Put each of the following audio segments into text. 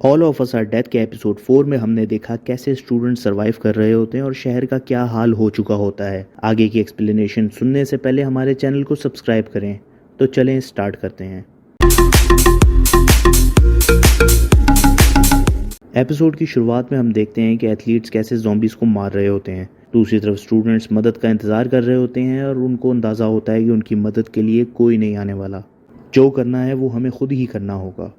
All of us are dead के episode 4 में हमने देखा कैसे स्टूडेंट सर्वाइव कर रहे होते हैं और शहर का क्या हाल हो चुका होता है। आगे की एक्सप्लेनेशन सुनने से पहले हमारे चैनल को सब्सक्राइब करें। तो चलें स्टार्ट करते हैं। एपिसोड की शुरुआत में हम देखते हैं कि एथलीट्स कैसे ज़ॉम्बीज़ को मार रहे होते हैं। दूसरी तरफ स्टूडेंट्स मदद का इंतज़ार कर रहे होते हैं और उनको अंदाज़ा होता है कि उनकी मदद के लिए कोई नहीं आने वाला। जो करना है वो हमें खुद ही करना होगा।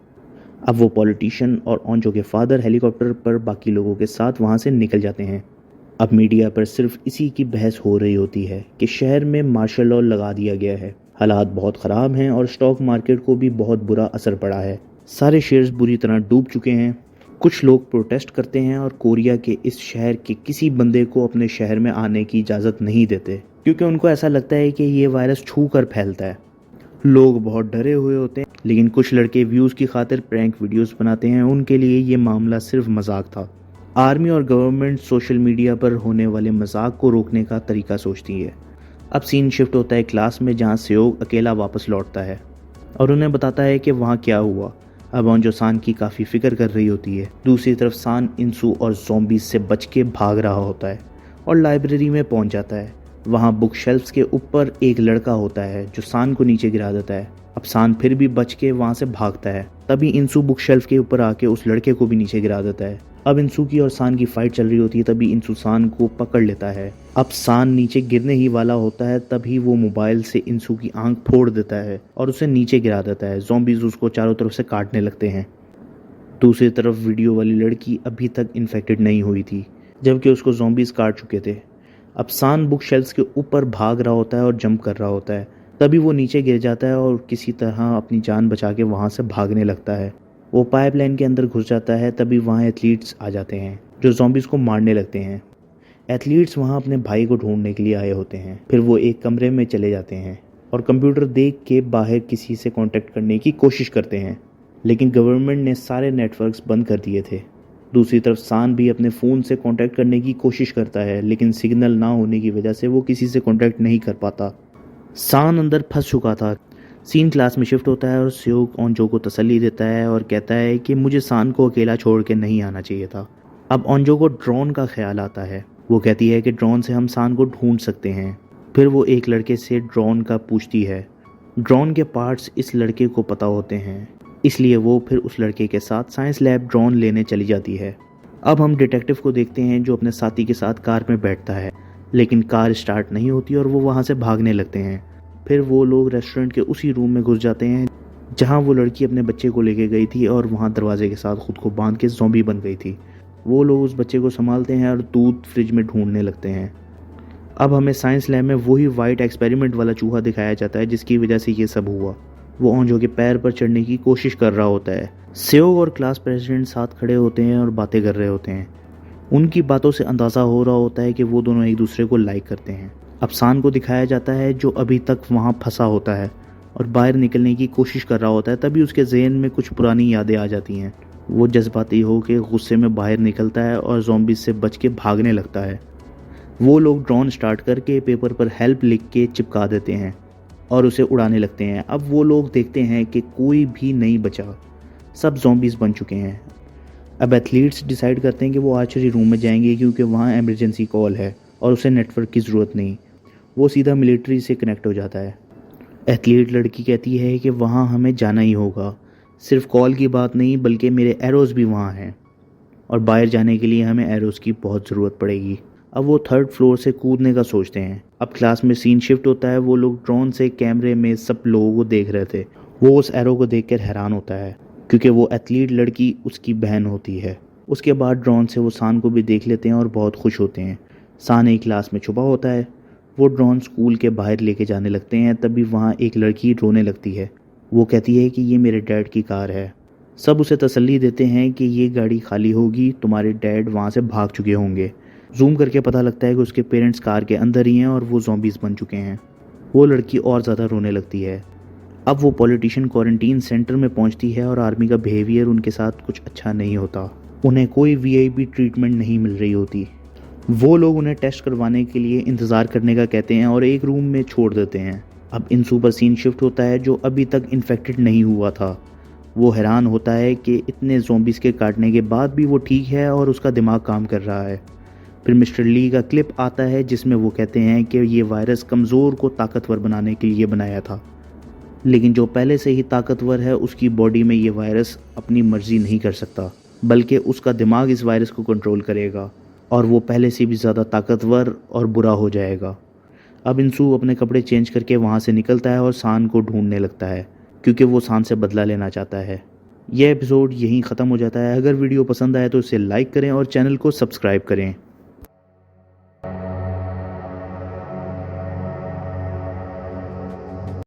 अब वो पॉलिटिशियन और ओंजो के फादर हेलीकॉप्टर पर बाकी लोगों के साथ वहाँ से निकल जाते हैं। अब मीडिया पर सिर्फ इसी की बहस हो रही होती है कि शहर में मार्शल लॉ लगा दिया गया है, हालात बहुत ख़राब हैं और स्टॉक मार्केट को भी बहुत बुरा असर पड़ा है। सारे शेयर्स बुरी तरह डूब चुके हैं। कुछ लोग प्रोटेस्ट करते हैं और कोरिया के इस शहर के किसी बंदे को अपने शहर में आने की इजाज़त नहीं देते, क्योंकि उनको ऐसा लगता है कि ये वायरस छू कर फैलता है। लोग बहुत डरे हुए होते हैं, लेकिन कुछ लड़के व्यूज़ की खातिर प्रैंक वीडियोस बनाते हैं। उनके लिए ये मामला सिर्फ मजाक था। आर्मी और गवर्नमेंट सोशल मीडिया पर होने वाले मजाक को रोकने का तरीका सोचती है। अब सीन शिफ्ट होता है क्लास में, जहाँ सेओग अकेला वापस लौटता है और उन्हें बताता है कि वहाँ क्या हुआ। अब ओंजो सान की काफ़ी फिक्र कर रही होती है। दूसरी तरफ सान इंसू और ज़ॉम्बीज से बच के भाग रहा होता है और लाइब्रेरी में पहुँच जाता है। वहाँ बुक शेल्फ्स के ऊपर एक लड़का होता है जो सान को नीचे गिरा देता है। अब सान फिर भी बच के वहाँ से भागता है, तभी इंसू बुक शेल्फ के ऊपर आके उस लड़के को भी नीचे गिरा देता है। अब इंसू की और सान की फाइट चल रही होती है, तभी इंसू सान को पकड़ लेता है। अब सान नीचे गिरने ही वाला होता है, तभी वो मोबाइल से इंसू की आंख फोड़ देता है और उसे नीचे गिरा देता है। ज़ॉम्बीज़ उसको चारों तरफ से काटने लगते हैं। दूसरी तरफ वीडियो वाली लड़की अभी तक इन्फेक्टेड नहीं हुई थी, जबकि उसको ज़ॉम्बीज़ काट चुके थे। अब सान बुक शेल्फ्स के ऊपर भाग रहा होता है और जंप कर रहा होता है, तभी वो नीचे गिर जाता है और किसी तरह अपनी जान बचा के वहाँ से भागने लगता है। वो पाइपलाइन के अंदर घुस जाता है, तभी वहाँ एथलीट्स आ जाते हैं जो ज़ॉम्बीज़ को मारने लगते हैं। एथलीट्स वहाँ अपने भाई को ढूंढने के लिए आए होते हैं। फिर वो एक कमरे में चले जाते हैं और कंप्यूटर देख के बाहर किसी से कॉन्टेक्ट करने की कोशिश करते हैं, लेकिन गवर्नमेंट ने सारे नेटवर्क्स बंद कर दिए थे। दूसरी तरफ सान भी अपने फ़ोन से कांटेक्ट करने की कोशिश करता है, लेकिन सिग्नल ना होने की वजह से वो किसी से कांटेक्ट नहीं कर पाता। सान अंदर फंस चुका था। सीन क्लास में शिफ्ट होता है और सेओग ओंजो को तसल्ली देता है और कहता है कि मुझे सान को अकेला छोड़ के नहीं आना चाहिए था। अब ओंजो को ड्रोन का ख्याल आता है। वो कहती है कि ड्रोन से हम सान को ढूंढ सकते हैं। फिर वो एक लड़के से ड्रोन का पूछती है। ड्रोन के पार्ट्स इस लड़के को पता होते हैं, इसलिए वो फिर उस लड़के के साथ साइंस लैब ड्रोन लेने चली जाती है। अब हम डिटेक्टिव को देखते हैं जो अपने साथी के साथ कार में बैठता है, लेकिन कार स्टार्ट नहीं होती और वो वहाँ से भागने लगते हैं। फिर वो लोग रेस्टोरेंट के उसी रूम में घुस जाते हैं जहाँ वो लड़की अपने बच्चे को लेके गई थी और वहाँ दरवाजे के साथ खुद को बांध के ज़ॉम्बी बन गई थी। वो लोग उस बच्चे को संभालते हैं और दूध फ्रिज में ढूंढने लगते हैं। अब हमें साइंस लैब में वही वाइट एक्सपेरिमेंट वाला चूहा दिखाया जाता है जिसकी वजह से ये सब हुआ। वो ओंजो के पैर पर चढ़ने की कोशिश कर रहा होता है। सेओग और क्लास प्रेसिडेंट साथ खड़े होते हैं और बातें कर रहे होते हैं। उनकी बातों से अंदाज़ा हो रहा होता है कि वो दोनों एक दूसरे को लाइक करते हैं। अब सान को दिखाया जाता है जो अभी तक वहाँ फंसा होता है और बाहर निकलने की कोशिश कर रहा होता है, तभी उसके ज़हन में कुछ पुरानी यादें आ जाती हैं। वो जज्बाती हो के गुस्से में बाहर निकलता है और ज़ॉम्बीज़ से बच के भागने लगता है। वो लोग ड्रोन स्टार्ट करके पेपर पर हेल्प लिख के चिपका देते हैं और उसे उड़ाने लगते हैं। अब वो लोग देखते हैं कि कोई भी नहीं बचा, सब ज़ॉम्बीज़ बन चुके हैं। अब एथलीट्स डिसाइड करते हैं कि वो आर्चरी रूम में जाएंगे, क्योंकि वहाँ इमरजेंसी कॉल है और उसे नेटवर्क की ज़रूरत नहीं। वो सीधा मिलिट्री से कनेक्ट हो जाता है। एथलीट लड़की कहती है कि वहाँ हमें जाना ही होगा, सिर्फ कॉल की बात नहीं बल्कि मेरे एरोज़ भी वहाँ हैं और बाहर जाने के लिए हमें एरोज़ की बहुत ज़रूरत पड़ेगी। अब वो 3rd फ्लोर से कूदने का सोचते हैं। अब क्लास में सीन शिफ्ट होता है। वो लोग ड्रोन से कैमरे में सब लोगों को देख रहे थे। वो उस एरो को देखकर हैरान होता है, क्योंकि वो एथलीट लड़की उसकी बहन होती है। उसके बाद ड्रोन से वो सान को भी देख लेते हैं और बहुत खुश होते हैं। सान एक क्लास में छुपा होता है। वो ड्रोन स्कूल के बाहर लेके जाने लगते हैं, तभी वहाँ एक लड़की रोने लगती है। वो कहती है कि ये मेरे डैड की कार है। सब उसे तसल्ली देते हैं कि ये गाड़ी खाली होगी, तुम्हारे डैड वहाँ से भाग चुके होंगे। जूम करके पता लगता है कि उसके पेरेंट्स कार के अंदर ही हैं और वो ज़ॉम्बीज़ बन चुके हैं। वो लड़की और ज़्यादा रोने लगती है। अब वो पॉलिटिशियन क्वारंटीन सेंटर में पहुंचती है और आर्मी का बिहेवियर उनके साथ कुछ अच्छा नहीं होता। उन्हें कोई वीआईपी ट्रीटमेंट नहीं मिल रही होती। वो लोग उन्हें टेस्ट करवाने के लिए इंतज़ार करने का कहते हैं और एक रूम में छोड़ देते हैं। अब इंसू पर सीन शिफ्ट होता है जो अभी तक इन्फेक्टेड नहीं हुआ था। वो हैरान होता है कि इतने ज़ॉम्बीज़ के काटने के बाद भी वो ठीक है और उसका दिमाग काम कर रहा है। फिर मिस्टर ली का क्लिप आता है जिसमें वो कहते हैं कि ये वायरस कमज़ोर को ताकतवर बनाने के लिए बनाया था, लेकिन जो पहले से ही ताकतवर है उसकी बॉडी में ये वायरस अपनी मर्ज़ी नहीं कर सकता, बल्कि उसका दिमाग इस वायरस को कंट्रोल करेगा और वो पहले से भी ज़्यादा ताकतवर और बुरा हो जाएगा। अब इंसू अपने कपड़े चेंज करके वहाँ से निकलता है और सान को ढूंढने लगता है क्योंकि वो सान से बदला लेना चाहता है। यह एपिसोड यहीं ख़त्म हो जाता है। अगर वीडियो पसंद आए तो इसे लाइक करें और चैनल को सब्सक्राइब करें।